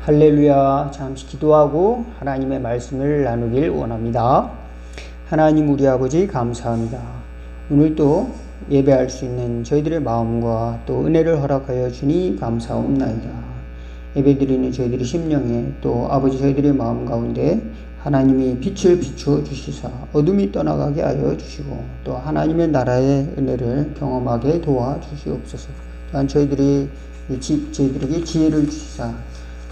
할렐루야. 잠시 기도하고 하나님의 말씀을 나누길 원합니다. 하나님 우리 아버지 감사합니다. 오늘도 예배할 수 있는 저희들의 마음과 또 은혜를 허락하여 주니 감사옵나이다. 예배드리는 저희들의 심령에 또 아버지 저희들의 마음 가운데 하나님이 빛을 비추어 주시사 어둠이 떠나가게 하여 주시고 또 하나님의 나라의 은혜를 경험하게 도와주시옵소서. 또한 저희들에게 지혜를 주시사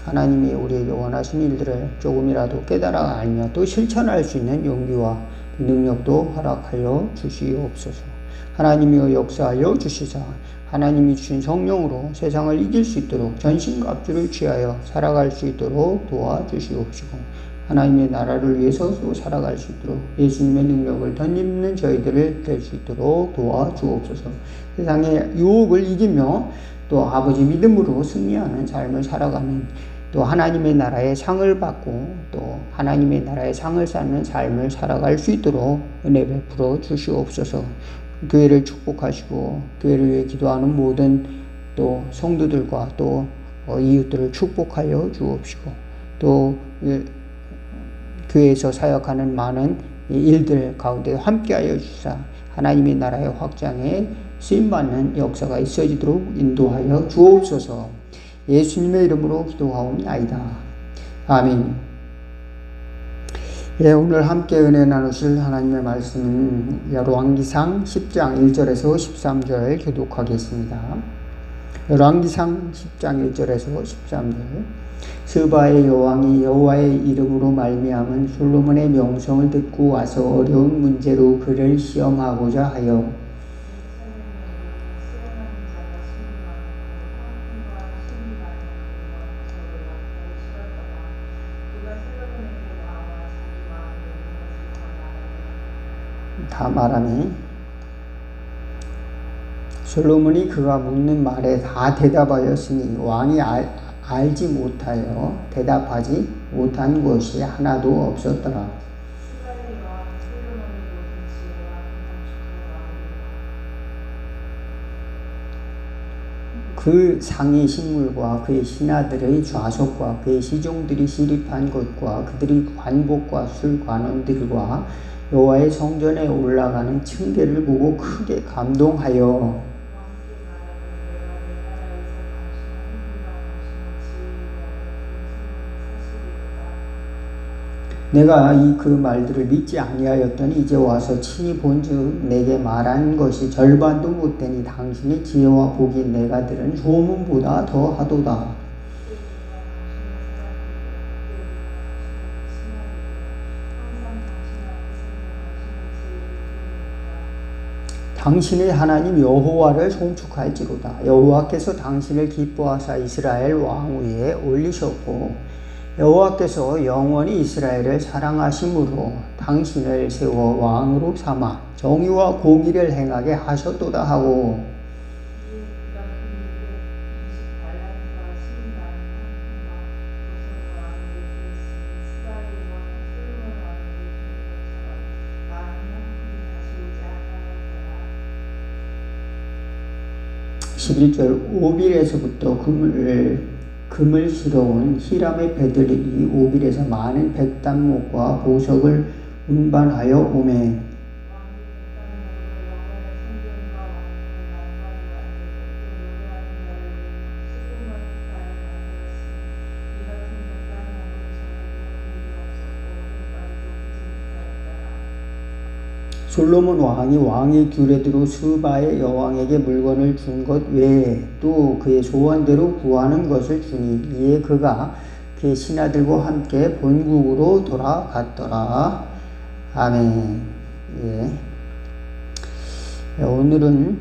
하나님이 우리에게 원하시는 일들을 조금이라도 깨달아 알며 또 실천할 수 있는 용기와 능력도 허락하여 주시옵소서. 하나님이여 역사하여 주시사 하나님이 주신 성령으로 세상을 이길 수 있도록 전신갑주를 취하여 살아갈 수 있도록 도와주시옵시고 하나님의 나라를 위해서 또 살아갈 수 있도록 예수님의 능력을 덧입는 저희들을 될 수 있도록 도와주옵소서. 세상의 유혹을 이기며 또 아버지 믿음으로 승리하는 삶을 살아가는 또 하나님의 나라의 상을 받고 또 하나님의 나라의 상을 쌓는 삶을 살아갈 수 있도록 은혜 베풀어 주시옵소서. 교회를 축복하시고 교회를 위해 기도하는 모든 또 성도들과 또 이웃들을 축복하여 주옵시고 또 교회에서 사역하는 많은 일들 가운데 함께하여 주사 하나님의 나라의 확장에 쓰임받는 역사가 있어지도록 인도하여 주옵소서. 예수님의 이름으로 기도하옵나이다. 아멘. 예, 오늘 함께 은혜 나누실 하나님의 말씀은 열왕기상 10장 1절에서 13절 교독하겠습니다. 열왕기상 10장 1절에서 13절. 스바의 여왕이 여호와의 이름으로 말미암은 솔로몬의 명성을 듣고 와서 어려운 문제로 그를 시험하고자 하여 다 말하니 솔로몬이 그가 묻는 말에 다 대답하였으니 왕이 알지 못하여 대답하지 못한 것이 하나도 없었더라. 그 상의 식물과 그의 신하들의 좌석과 그의 시종들이 시립한 것과 그들이 관복과 술관원들과 여호와의 성전에 올라가는 층계를 보고 크게 감동하여 내가 그 말들을 믿지 아니하였더니 이제 와서 친히 본즉 내게 말한 것이 절반도 못되니 당신의 지혜와 복이 내가 들은 소문보다 더하도다. 당신의 하나님 여호와를 송축할지로다. 여호와께서 당신을 기뻐하사 이스라엘 왕 위에 올리셨고 여호와께서 영원히 이스라엘을 사랑하심으로 당신을 세워 왕으로 삼아 정의와 공의를 행하게 하셨도다 하고 (11절) 오빌에서부터 금을 실어온 히람의 배들이 오빌에서 많은 백단목과 보석을 운반하여 오매 솔로몬 왕이 왕의 규례대로 스바의 여왕에게 물건을 준 것 외에 또 그의 소원대로 구하는 것을 주니 이에 그가 그의 신하들과 함께 본국으로 돌아갔더라. 아멘. 예. 오늘은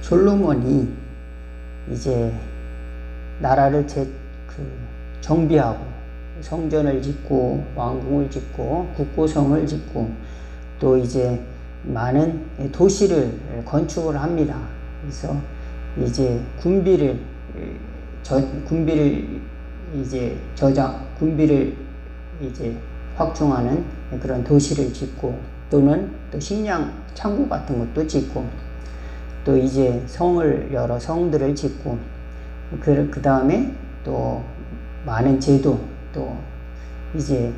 솔로몬이 이제 나라를 정비하고 성전을 짓고 왕궁을 짓고 국고성을 짓고 또 이제 많은 도시를 건축을 합니다. 그래서 이제 군비를 이제 확충하는 그런 도시를 짓고 또는 또 식량 창고 같은 것도 짓고 또 이제 여러 성들을 짓고 그 다음에 또 많은 제도, 또 이제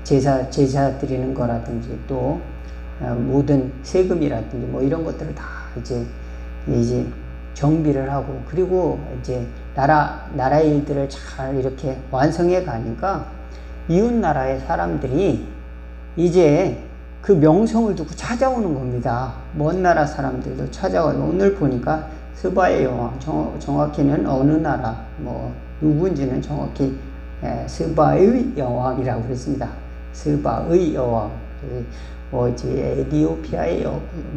제사 드리는 거라든지, 또 모든 세금이라든지 뭐 이런 것들을 다 이제 정비를 하고, 그리고 이제 나라의 일들을 잘 이렇게 완성해 가니까 이웃 나라의 사람들이 이제 그 명성을 두고 찾아오는 겁니다. 먼 나라 사람들도 찾아와요. 오늘 보니까 스바의 여왕, 정확히는 어느 나라, 뭐 누군지는 정확히 스바의 여왕이라고 그랬습니다. 스바의 여왕. 이제 에디오피아의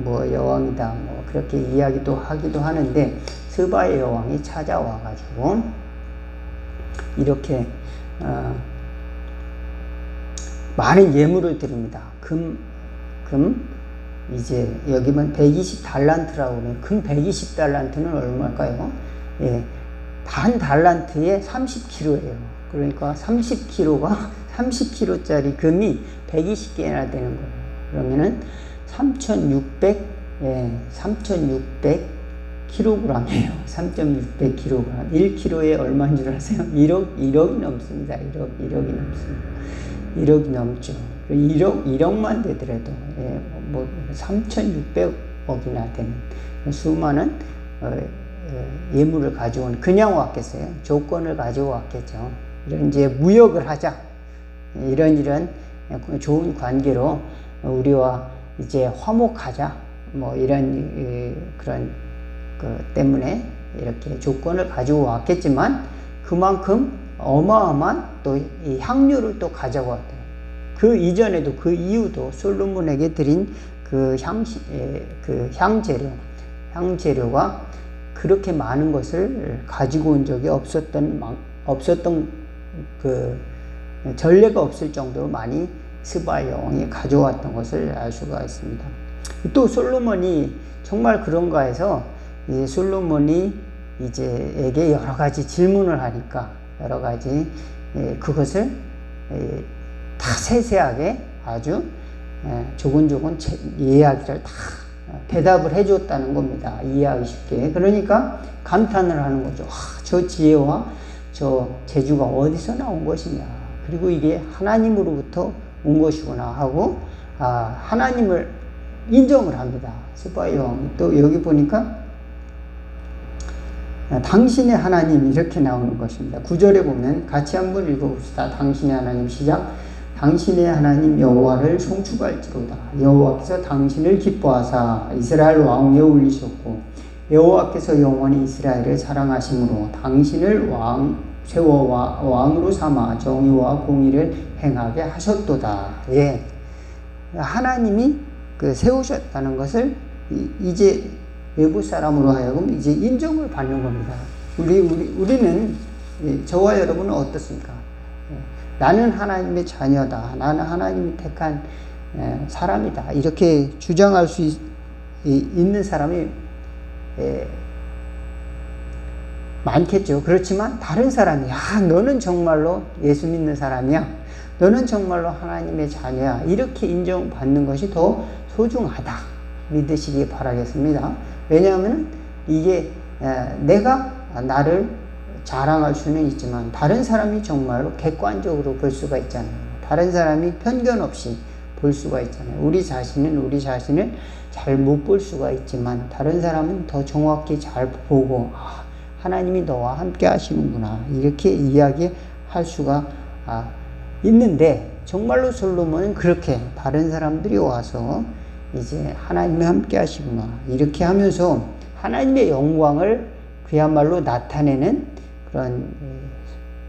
여왕이다, 뭐 그렇게 이야기도 하기도 하는데, 스바의 여왕이 찾아와가지고 이렇게 많은 예물을 드립니다. 금 이제 여기면 120달란트라고 하면, 금 120달란트는 얼마일까요? 예, 한 달란트에 30kg예요. 그러니까 30kg짜리 금이 120개나 되는 거예요. 그러면은 3,600kg이에요. 3,600kg. 1kg에 얼마인 줄 아세요? 1억이 넘습니다. 1억이 넘습니다. 1억이 넘죠. 1억만 되더라도, 뭐 3,600억이나 되는 수많은 예물을 가져온, 그냥 왔겠어요? 조건을 가지고 왔겠죠. 이런 이제 무역을 하자. 이런 좋은 관계로 우리와 이제 화목하자. 뭐 이런 그런 때문에 이렇게 조건을 가지고 왔겠지만, 그만큼 어마어마한 또 이 향료를 또 가져왔대요. 그 이전에도, 그 이후도 솔로몬에게 드린 그 향재료가 그렇게 많은 것을 가지고 온 적이 없었던 그 전례가 없을 정도로 많이 스바의 여왕이 가져왔던 것을 알 수가 있습니다. 또 솔로몬이 정말 그런가 해서, 솔로몬이 에게 여러 가지 질문을 하니까, 여러 가지 그것을 다 세세하게 아주 조곤조곤 이야기를 다 대답을 해줬다는 겁니다. 이해하기 쉽게. 그러니까 감탄을 하는 거죠. 저 지혜와 저 재주가 어디서 나온 것이냐. 그리고 이게 하나님으로부터 온 것이구나 하고, 하나님을 인정을 합니다. 스바의 왕이. 또 여기 보니까 당신의 하나님, 이렇게 나오는 것입니다. 9절에 보면 같이 한번 읽어봅시다. 당신의 하나님, 시작. 당신의 하나님 여호와를 송축할지로다. 여호와께서 당신을 기뻐하사 이스라엘 왕 위에 올리셨고, 여호와께서 영원히 이스라엘을 사랑하심으로 당신을 세워 왕으로 삼아 정의와 공의를 행하게 하셨도다. 예, 하나님이 세우셨다는 것을 이제 외부 사람으로 하여금 이제 인정을 받는 겁니다. 우리는, 저와 여러분은 어떻습니까? 나는 하나님의 자녀다. 나는 하나님이 택한 사람이다. 이렇게 주장할 수 있는 사람이 많겠죠. 그렇지만 다른 사람이, 너는 정말로 예수 믿는 사람이야. 너는 정말로 하나님의 자녀야. 이렇게 인정받는 것이 더 소중하다. 믿으시기 바라겠습니다. 왜냐하면 이게 내가 나를 자랑할 수는 있지만, 다른 사람이 정말로 객관적으로 볼 수가 있잖아요. 다른 사람이 편견 없이 볼 수가 있잖아요. 우리 자신을 잘 못 볼 수가 있지만, 다른 사람은 더 정확히 잘 보고, 하나님이 너와 함께 하시는구나, 이렇게 이야기할 수가 있는데, 정말로 솔로몬은 그렇게 다른 사람들이 와서 이제 하나님이 함께 하시구나, 이렇게 하면서 하나님의 영광을 그야말로 나타내는 그런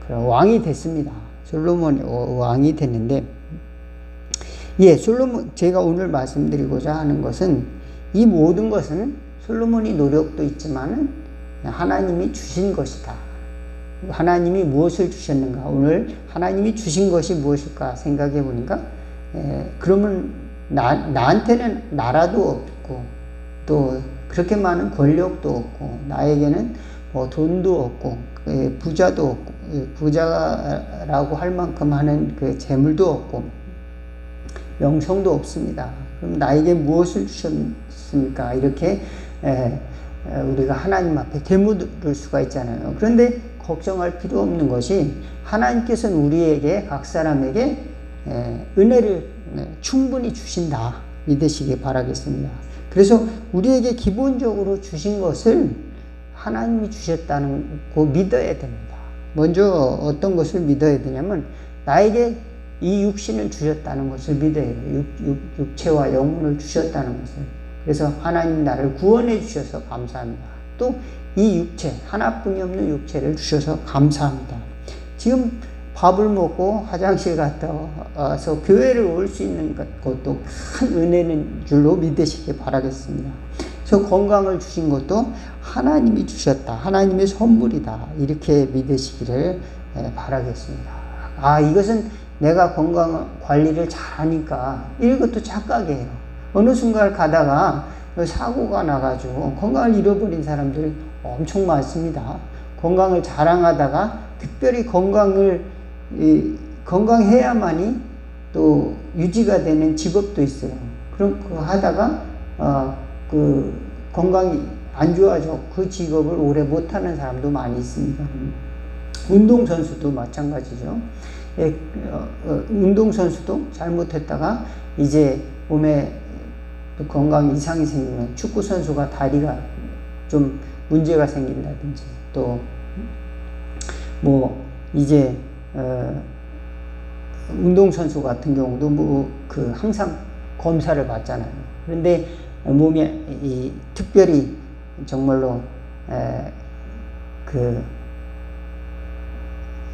왕이 됐습니다. 솔로몬이 왕이 됐는데, 솔로몬, 제가 오늘 말씀드리고자 하는 것은, 이 모든 것은 솔로몬이 노력도 있지만은 하나님이 주신 것이다. 하나님이 무엇을 주셨는가? 오늘 하나님이 주신 것이 무엇일까 생각해 보니까, 그러면 나한테는 나라도 없고, 또 그렇게 많은 권력도 없고, 나에게는 뭐 돈도 없고, 부자도 없고, 부자라고 할 만큼 하는 그 재물도 없고, 명성도 없습니다. 그럼 나에게 무엇을 주셨습니까? 이렇게 우리가 하나님 앞에 되묻을 수가 있잖아요. 그런데 걱정할 필요 없는 것이 하나님께서는 우리에게 각 사람에게 은혜를 충분히 주신다 믿으시기 바라겠습니다. 그래서 우리에게 기본적으로 주신 것을 하나님이 주셨다는 거 믿어야 됩니다. 먼저 어떤 것을 믿어야 되냐면 나에게 이 육신을 주셨다는 것을 믿어야 해요. 육체와 영혼을 주셨다는 것을. 그래서 하나님 나를 구원해 주셔서 감사합니다. 또 이 육체, 하나뿐이 없는 육체를 주셔서 감사합니다. 지금 밥을 먹고 화장실 갔다 와서 교회를 올 수 있는 것도 큰 은혜는 줄로 믿으시기 바라겠습니다. 그래서 건강을 주신 것도 하나님이 주셨다. 하나님의 선물이다. 이렇게 믿으시기를 바라겠습니다. 이것은 내가 건강 관리를 잘하니까 이것도 착각이에요. 어느 순간 가다가 사고가 나가지고 건강을 잃어버린 사람들 엄청 많습니다. 건강을 자랑하다가 특별히 건강해야만이 또 유지가 되는 직업도 있어요. 그럼 그거 하다가 건강이 안 좋아져 그 직업을 오래 못하는 사람도 많이 있습니다. 운동선수도 마찬가지죠. 운동선수도 잘못했다가 이제 몸에 건강 이상이 생기면 축구선수가 다리가 좀 문제가 생긴다든지 또 이제 운동선수 같은 경우도 항상 검사를 받잖아요. 그런데 몸에 특별히 정말로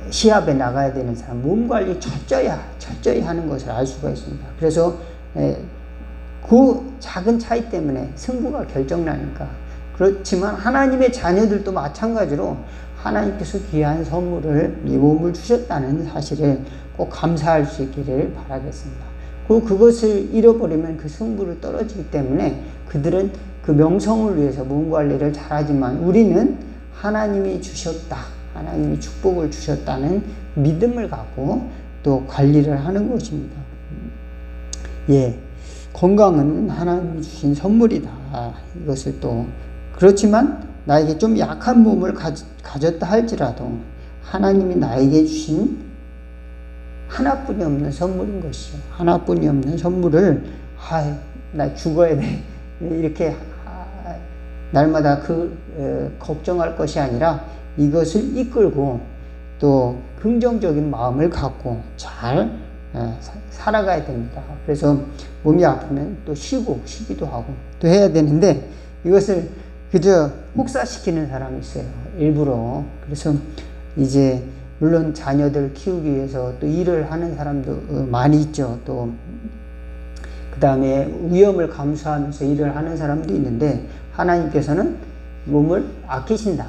시합에 나가야 되는 사람 몸 관리 철저히 하는 것을 알 수가 있습니다. 그래서 그 작은 차이 때문에 승부가 결정나니까. 그렇지만 하나님의 자녀들도 마찬가지로 하나님께서 귀한 선물을 이 몸을 주셨다는 사실을 꼭 감사할 수 있기를 바라겠습니다. 그것을 잃어버리면 그 승부를 떨어지기 때문에 그들은 그 명성을 위해서 몸 관리를 잘하지만 우리는 하나님이 주셨다. 하나님이 축복을 주셨다는 믿음을 갖고 또 관리를 하는 것입니다. 건강은 하나님이 주신 선물이다. 이것을 또 그렇지만 나에게 좀 약한 몸을 가졌다 할지라도 하나님이 나에게 주신 하나뿐이 없는 선물인 것이죠. 하나뿐이 없는 선물을 나 죽어야 돼 이렇게 날마다 걱정할 것이 아니라 이것을 이끌고 또 긍정적인 마음을 갖고 잘 살아가야 됩니다. 그래서 몸이 아프면 또 쉬기도 하고 또 해야 되는데 이것을 그저 혹사시키는 사람이 있어요. 일부러. 그래서 이제 물론 자녀들 키우기 위해서 또 일을 하는 사람도 많이 있죠. 또 그 다음에 위험을 감수하면서 일을 하는 사람도 있는데 하나님께서는 몸을 아끼신다.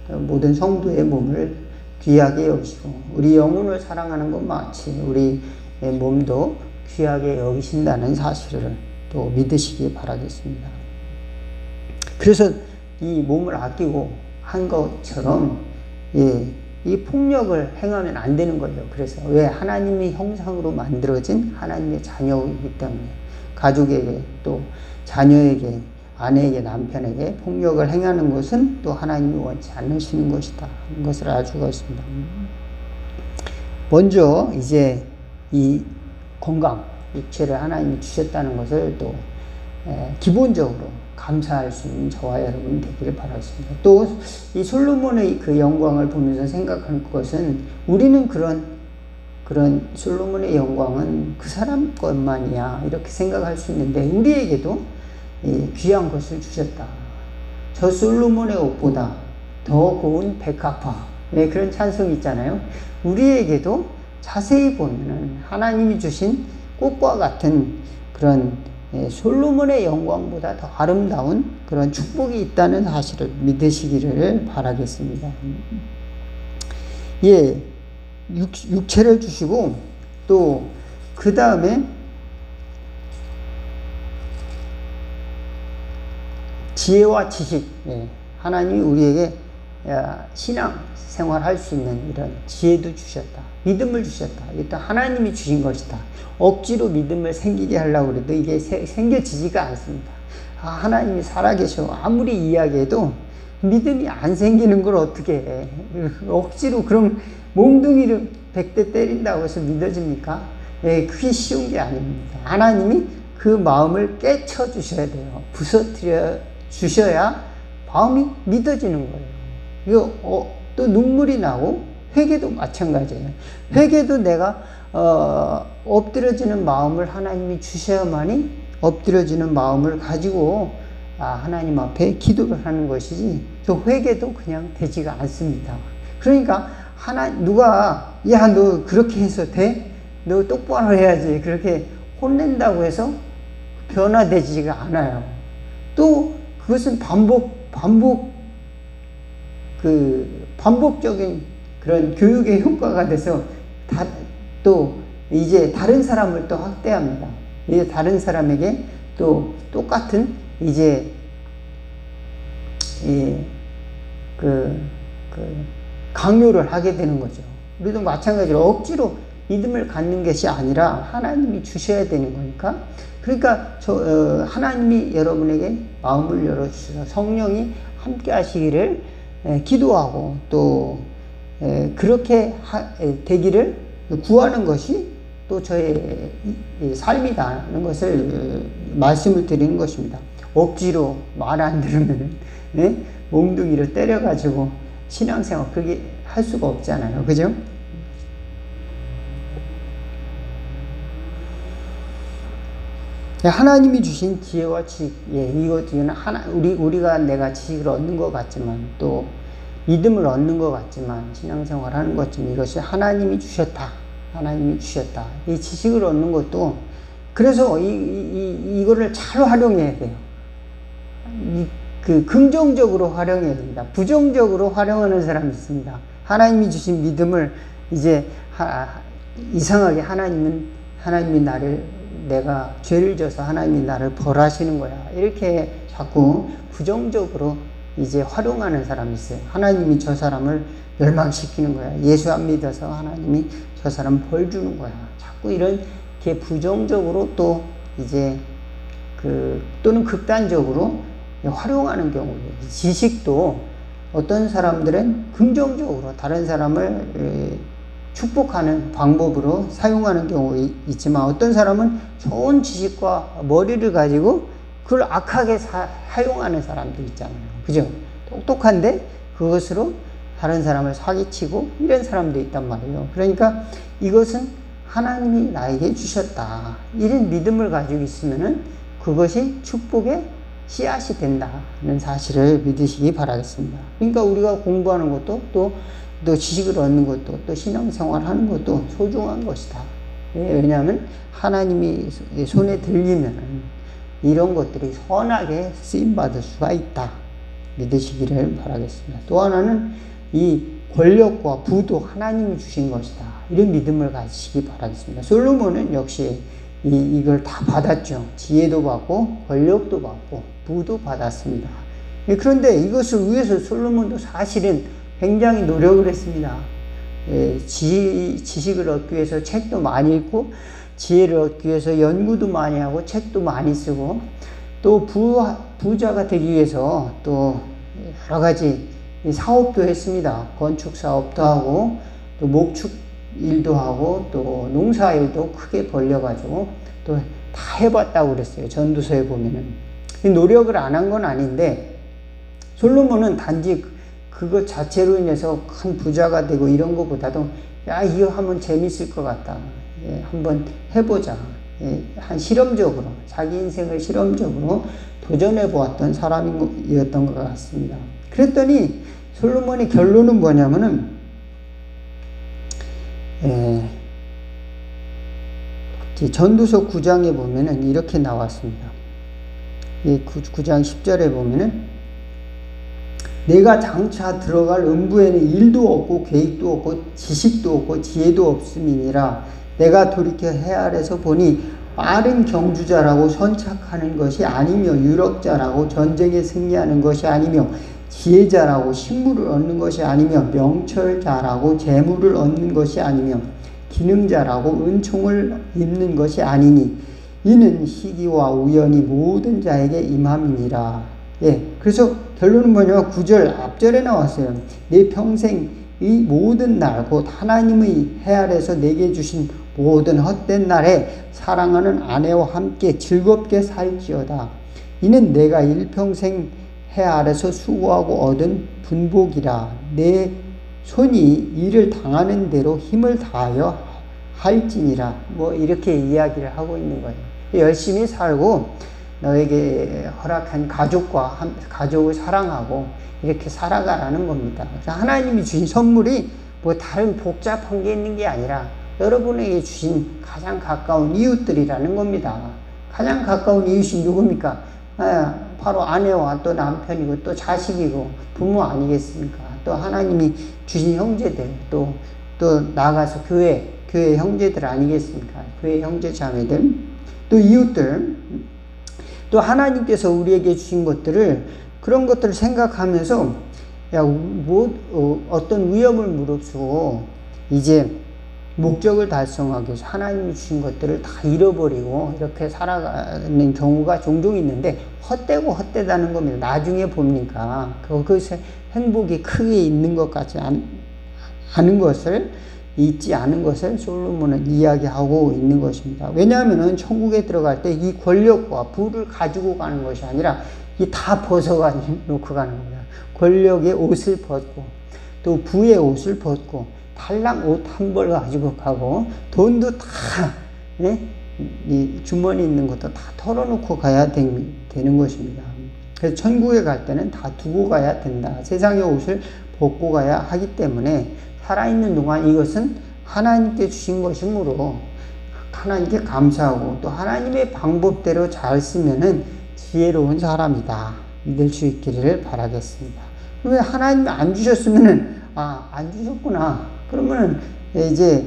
모든 성도의 몸을 귀하게 여기시고 우리 영혼을 사랑하는 것 마치 우리 몸도 귀하게 여기신다는 사실을 또 믿으시기 바라겠습니다. 그래서 이 몸을 아끼고 한 것처럼 이 폭력을 행하면 안 되는 거예요. 그래서 왜 하나님의 형상으로 만들어진 하나님의 자녀이기 때문에 가족에게 또 자녀에게 아내에게 남편에게 폭력을 행하는 것은 또 하나님이 원치 않으시는 것이다. 하는 것을 알 수가 있습니다. 먼저 이제 이 건강, 육체를 하나님이 주셨다는 것을 또 기본적으로 감사할 수 있는 저와 여러분 되기를 바라겠습니다. 또 이 솔로몬의 그 영광을 보면서 생각하는 것은 우리는 그런 솔로몬의 영광은 그 사람 것만이야 이렇게 생각할 수 있는데 우리에게도 귀한 것을 주셨다. 저 솔로몬의 옷보다 더 고운 백합화 그런 찬송이 있잖아요. 우리에게도 자세히 보면은 하나님이 주신 꽃과 같은 그런 솔로몬의 영광보다 더 아름다운 그런 축복이 있다는 사실을 믿으시기를 바라겠습니다. 육체를 주시고 또 그 다음에 지혜와 지식, 하나님이 우리에게 신앙 생활할 수 있는 이런 지혜도 주셨다. 믿음을 주셨다. 이것도 하나님이 주신 것이다. 억지로 믿음을 생기게 하려고 해도 이게 생겨지지가 않습니다. 하나님이 살아계셔. 아무리 이야기해도 믿음이 안 생기는 걸 어떻게 해. 억지로 그럼 몽둥이를 100대 때린다고 해서 믿어집니까? 예, 그게 쉬운 게 아닙니다. 하나님이 그 마음을 깨쳐 주셔야 돼요. 부서뜨려 주셔야 마음이 믿어지는 거예요. 이거 또 눈물이 나고 회개도 마찬가지예요. 회개도 내가 엎드려지는 마음을 하나님이 주셔야만이 엎드려지는 마음을 가지고 하나님 앞에 기도를 하는 것이지 저 회개도 그냥 되지가 않습니다. 그러니까 누가 야 너 그렇게 해서 돼? 너 똑바로 해야지 그렇게 혼낸다고 해서 변화되지가 않아요. 또 그것은 반복적인 그런 교육의 효과가 돼서 또 이제 다른 사람을 또 학대합니다. 이제 다른 사람에게 또 똑같은 이제 강요를 하게 되는 거죠. 우리도 마찬가지로 억지로 믿음을 갖는 것이 아니라 하나님이 주셔야 되는 거니까. 그러니까 하나님이 여러분에게 마음을 열어주셔서 성령이 함께 하시기를 기도하고 또 그렇게 되기를 구하는 것이 또 저의 삶이라는 것을 말씀을 드리는 것입니다. 억지로 말 안 들으면 몽둥이를 때려가지고 신앙생활 그렇게 할 수가 없잖아요. 그죠? 하나님이 주신 지혜와 지식, 이것은 우리가 내가 지식을 얻는 것 같지만 또 믿음을 얻는 것 같지만 신앙생활 하는 것 같지만 이것이 하나님이 주셨다. 하나님이 주셨다. 이 지식을 얻는 것도 그래서 이거를 잘 활용해야 돼요. 긍정적으로 활용해야 됩니다. 부정적으로 활용하는 사람이 있습니다. 하나님이 주신 믿음을 이제 이상하게 하나님이 내가 죄를 져서 하나님이 나를 벌하시는 거야. 이렇게 자꾸 부정적으로 이제 활용하는 사람이 있어요. 하나님이 저 사람을 멸망시키는 거야. 예수 안 믿어서 하나님이 저 사람 벌 주는 거야. 자꾸 이렇게 부정적으로 또 이제 또는 극단적으로 활용하는 경우. 지식도 어떤 사람들은 긍정적으로 다른 사람을 축복하는 방법으로 사용하는 경우 있지만 어떤 사람은 좋은 지식과 머리를 가지고 그걸 악하게 사용하는 사람도 있잖아요. 그죠? 똑똑한데 그것으로 다른 사람을 사기치고 이런 사람도 있단 말이에요. 그러니까 이것은 하나님이 나에게 주셨다. 이런 믿음을 가지고 있으면은 그것이 축복의 씨앗이 된다는 사실을 믿으시기 바라겠습니다. 그러니까 우리가 공부하는 것도 또 지식을 얻는 것도 또 신앙생활 하는 것도 소중한 것이다. 왜냐하면 하나님이 손에 들리면 이런 것들이 선하게 쓰임받을 수가 있다. 믿으시기를 바라겠습니다. 또 하나는 이 권력과 부도 하나님이 주신 것이다. 이런 믿음을 가지시기 바라겠습니다. 솔로몬은 역시 이걸 다 받았죠. 지혜도 받고 권력도 받고 부도 받았습니다. 그런데 이것을 위해서 솔로몬도 사실은 굉장히 노력을 했습니다. 지식을 얻기 위해서 책도 많이 읽고 지혜를 얻기 위해서 연구도 많이 하고 책도 많이 쓰고 또 부자가 되기 위해서 또 여러 가지 사업도 했습니다. 건축 사업도 하고 또 목축 일도 하고 또 농사 일도 크게 벌려가지고 또 다 해봤다고 그랬어요. 전도서에 보면은. 노력을 안 한 건 아닌데 솔로몬은 단지 그것 자체로 인해서 큰 부자가 되고 이런 것보다도 야 이거 하면 재밌을 것 같다. 한번 해보자. 한 실험적으로 자기 인생을 실험적으로 도전해 보았던 사람이었던 것 같습니다. 그랬더니 솔로몬의 결론은 뭐냐면은 전도서 9장에 보면은 이렇게 나왔습니다. 이 9장 10절에 보면은 내가 장차 들어갈 음부에는 일도 없고 계획도 없고 지식도 없고 지혜도 없음이니라. 내가 돌이켜 해 아래서 보니 빠른 경주자라고 선착하는 것이 아니며 유력자라고 전쟁에 승리하는 것이 아니며 지혜자라고 신물을 얻는 것이 아니며 명철자라고 재물을 얻는 것이 아니며 기능자라고 은총을 입는 것이 아니니 이는 시기와 우연이 모든 자에게 임함이니라. 그래서 결론은 뭐냐면 9절 앞절에 나왔어요. 내 평생 이 모든 날 곧 하나님의 해 아래서 내게 주신 모든 헛된 날에 사랑하는 아내와 함께 즐겁게 살지어다. 이는 내가 일평생 해 아래서 수고하고 얻은 분복이라. 내 손이 일을 당하는 대로 힘을 다하여 할지니라. 뭐 이렇게 이야기를 하고 있는 거예요. 열심히 살고 너에게 허락한 가족을 사랑하고 이렇게 살아가라는 겁니다. 그래서 하나님이 주신 선물이 뭐 다른 복잡한 게 있는 게 아니라 여러분에게 주신 가장 가까운 이웃들이라는 겁니다. 가장 가까운 이웃이 누굽니까? 바로 아내와 또 남편이고 또 자식이고 부모 아니겠습니까? 또 하나님이 주신 형제들, 또 나아가서 교회 형제들 아니겠습니까? 교회 형제 자매들, 또 이웃들, 또 하나님께서 우리에게 주신 것들을, 그런 것들을 생각하면서 어떤 위험을 무릅쓰고 이제 목적을 달성하기 위해서 하나님이 주신 것들을 다 잃어버리고 이렇게 살아가는 경우가 종종 있는데, 헛되다는 겁니다. 나중에 보니까 그것의 행복이 크게 있는 것 같지 있지 않은 것을 솔로몬은 이야기하고 있는 것입니다. 왜냐하면 천국에 들어갈 때 이 권력과 부를 가지고 가는 것이 아니라 이 다 벗어놓고 가는 겁니다. 권력의 옷을 벗고 또 부의 옷을 벗고 달랑 옷 한 벌 가지고 가고 돈도 다 이 주머니 있는 것도 다 털어놓고 가야 되는 것입니다. 그래서 천국에 갈 때는 다 두고 가야 된다. 세상의 옷을 벗고 가야 하기 때문에 살아있는 동안 이것은 하나님께 주신 것이므로 하나님께 감사하고 또 하나님의 방법대로 잘 쓰면은 지혜로운 사람이다 믿을 수 있기를 바라겠습니다. 왜 하나님이 안 주셨으면은 안 주셨구나 그러면은 이제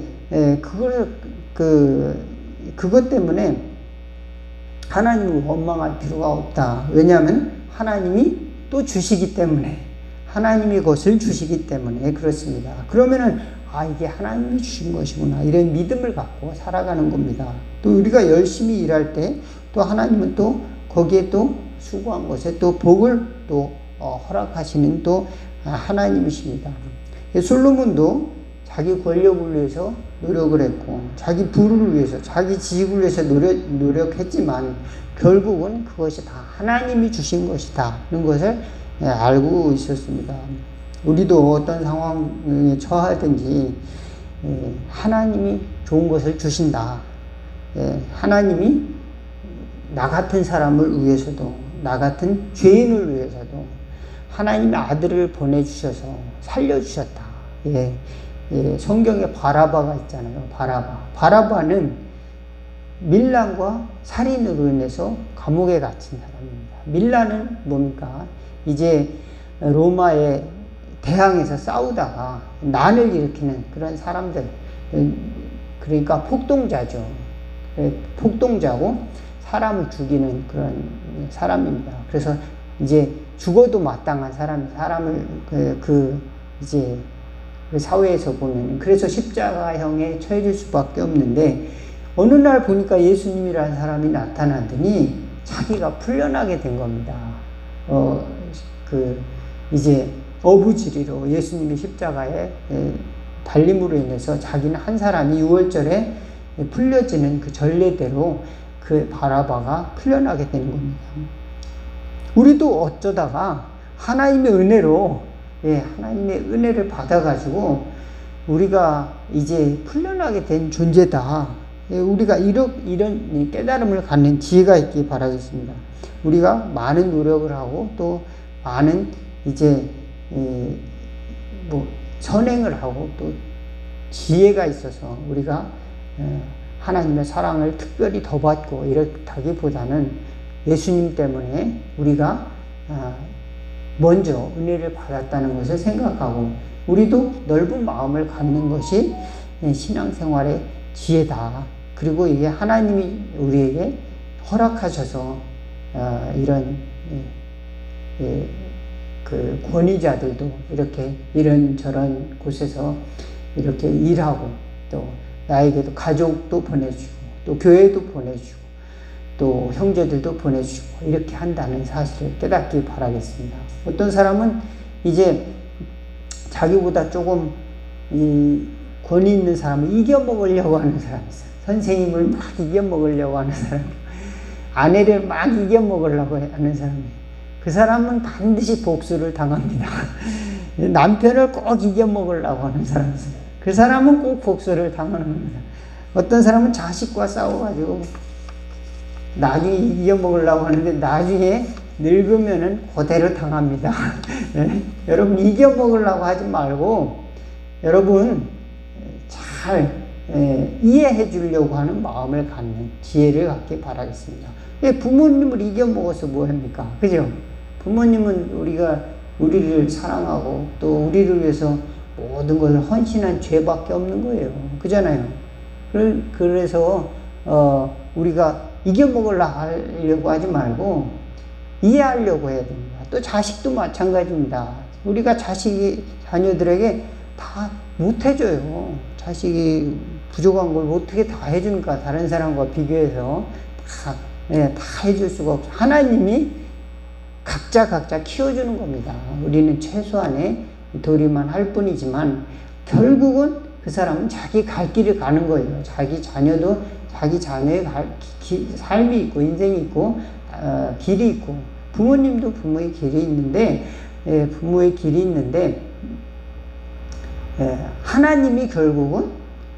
그것 때문에 하나님을 원망할 필요가 없다. 왜냐하면 하나님이 또 주시기 때문에, 하나님이 것을 주시기 때문에 그렇습니다. 그러면은 이게 하나님이 주신 것이구나 이런 믿음을 갖고 살아가는 겁니다. 또 우리가 열심히 일할 때 또 하나님은 또 거기에 또 수고한 것에 또 복을 또 허락하시는 또 하나님이십니다. 솔로몬도 자기 권력을 위해서 노력을 했고 자기 부를 위해서 자기 지식을 위해서 노력했지만 결국은 그것이 다 하나님이 주신 것이다 하는 것을 알고 있었습니다. 우리도 어떤 상황에 처하든지 하나님이 좋은 것을 주신다. 하나님이 나 같은 사람을 위해서도 나 같은 죄인을 위해서도 하나님의 아들을 보내주셔서 살려주셨다. 성경에 바라바가 있잖아요. 바라바는 밀란과 살인으로 인해서 감옥에 갇힌 사람입니다. 밀란은 뭡니까? 이제 로마에 대항해서 싸우다가 난을 일으키는 그런 사람들, 그러니까 폭동자죠. 폭동자고 사람을 죽이는 그런 사람입니다. 그래서 이제 죽어도 마땅한 사람을 이제 그 사회에서 보면 그래서 십자가형에 처해질 수밖에 없는데, 어느 날 보니까 예수님이라는 사람이 나타나더니 자기가 풀려나게 된 겁니다. 이제 어부지리로 예수님이 십자가에 달림으로 인해서 자기는 한 사람이 6월절에 풀려지는 그 전례대로 그 바라바가 풀려나게 되는 겁니다. 우리도 어쩌다가 하나님의 은혜로 하나님의 은혜를 받아가지고 우리가 이제 풀려나게 된 존재다. 우리가 이런 깨달음을 갖는 지혜가 있기 바라겠습니다. 우리가 많은 노력을 하고 또 많은 이제 선행을 하고 또 지혜가 있어서 우리가 하나님의 사랑을 특별히 더 받고 이렇다기보다는 예수님 때문에 우리가 먼저 은혜를 받았다는 것을 생각하고 우리도 넓은 마음을 갖는 것이 신앙생활의 지혜다. 그리고 이게 하나님이 우리에게 허락하셔서 이런 그 권위자들도 이렇게 이런저런 곳에서 이렇게 일하고 또 나에게도 가족도 보내주고 또 교회도 보내주고 또 형제들도 보내주시고 이렇게 한다는 사실을 깨닫기 바라겠습니다. 어떤 사람은 이제 자기보다 조금 이 권위 있는 사람을 이겨먹으려고 하는 사람이 있어요. 선생님을 막 이겨먹으려고 하는 사람, 아내를 막 이겨먹으려고 하는 사람이, 그 사람은 반드시 복수를 당합니다. 남편을 꼭 이겨먹으려고 하는 사람, 그 사람은 꼭 복수를 당합니다. 어떤 사람은 자식과 싸워가지고 나중에 이겨먹으려고 하는데 나중에 늙으면은 그대로 당합니다. 네? 여러분 이겨먹으려고 하지 말고 여러분 잘 이해해 주려고 하는 마음을 갖는 지혜를 갖기 바라겠습니다. 부모님을 이겨먹어서 뭐합니까? 그죠? 부모님은 우리를 사랑하고 또 우리를 위해서 모든 것을 헌신한 죄밖에 없는 거예요. 그잖아요. 그래서 우리가 이겨먹으려고 하지 말고 이해하려고 해야 됩니다. 또 자식도 마찬가지입니다. 우리가 자녀들에게 다 못해줘요. 자식이 부족한 걸 어떻게 다 해주니까 다른 사람과 비교해서 다 해줄 수가 없어요. 하나님이 각자 키워주는 겁니다. 우리는 최소한의 도리만 할 뿐이지만 결국은 그 사람은 자기 갈 길을 가는 거예요. 자기 자녀도 자기 자녀의 삶이 있고 인생이 있고 길이 있고 부모님도 부모의 길이 있는데 하나님이 결국은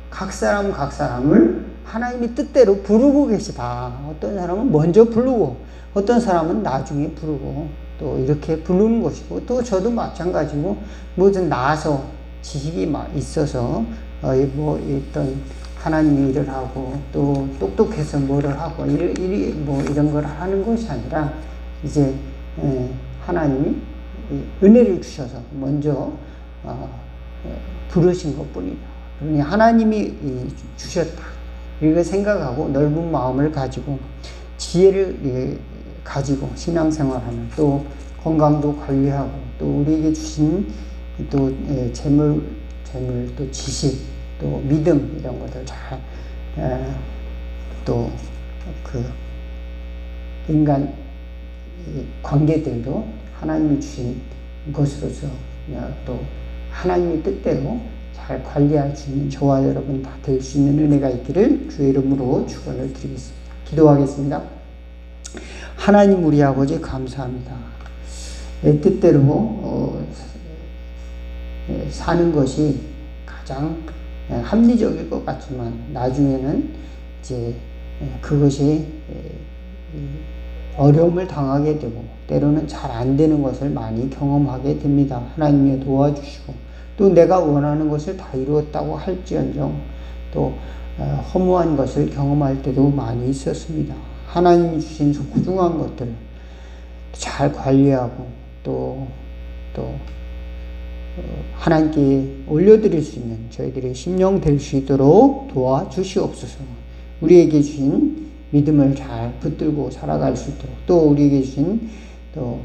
각 사람을 하나님이 뜻대로 부르고 계시다. 어떤 사람은 먼저 부르고 어떤 사람은 나중에 부르고 또 이렇게 부르는 것이고 또 저도 마찬가지고 뭐든 나아서 지식이 있어서 어떤 하나님이 일을 하고 또 똑똑해서 뭐를 하고 이런 걸 하는 것이 아니라 이제 하나님이 은혜를 주셔서 먼저 부르신 것뿐이다. 그러니 하나님이 주셨다. 이걸 생각하고 넓은 마음을 가지고 지혜를 가지고 신앙생활하는 또 건강도 관리하고 또 우리에게 주신 또 재물 또 지식 또 믿음 이런 것들 잘 또 그 인간 관계들도 하나님이 주신 것으로서 또 하나님의 뜻대로 잘 관리할 수 있는 저와 여러분 다 될 수 있는 은혜가 있기를 주의 이름으로 축원을 드리겠습니다. 기도하겠습니다. 하나님 우리 아버지 감사합니다. 내 뜻대로 사는 것이 가장 합리적일 것 같지만 나중에는 이제 그것이 어려움을 당하게 되고 때로는 잘 안 되는 것을 많이 경험하게 됩니다. 하나님이 도와주시고 또 내가 원하는 것을 다 이루었다고 할지언정 또 허무한 것을 경험할 때도 많이 있었습니다. 하나님이 주신 소중한 것들 잘 관리하고 또 하나님께 올려드릴 수 있는 저희들의 심령 될 수 있도록 도와주시옵소서. 우리에게 주신 믿음을 잘 붙들고 살아갈 수 있도록 또 우리에게 주신 또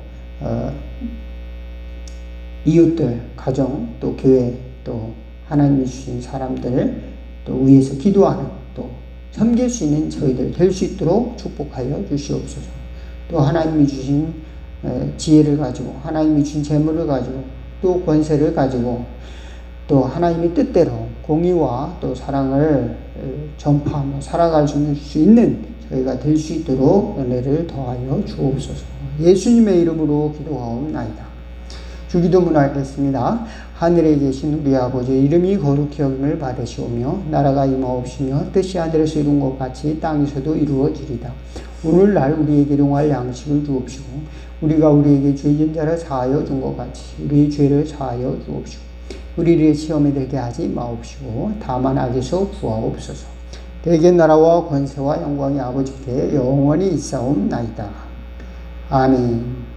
이웃들, 가정, 또 교회, 또 하나님이 주신 사람들 또 위해서 기도하는 또 섬길 수 있는 저희들 될 수 있도록 축복하여 주시옵소서. 또 하나님이 주신 지혜를 가지고 하나님이 주신 재물을 가지고 또 권세를 가지고 또 하나님의 뜻대로 공의와 또 사랑을 전파하며 살아갈 수 있는 저희가 될 수 있도록 은혜를 더하여 주옵소서. 예수님의 이름으로 기도하옵나이다. 주기도문 하겠습니다. 하늘에 계신 우리 아버지 이름이 거룩히 여김을 받으시오며 나라가 임하옵시며 뜻이 하늘에서 이룬 것 같이 땅에서도 이루어지리다. 오늘날 우리에게 용할 양식을 주옵시고 우리가 우리에게 죄진 자를 사하여 준 것 같이 우리의 죄를 사하여 주옵시고 우리를 시험에 들게 하지 마옵시고 다만 악에서 구하옵소서. 대개 나라와 권세와 영광이 아버지께 영원히 있사옵나이다. 아멘.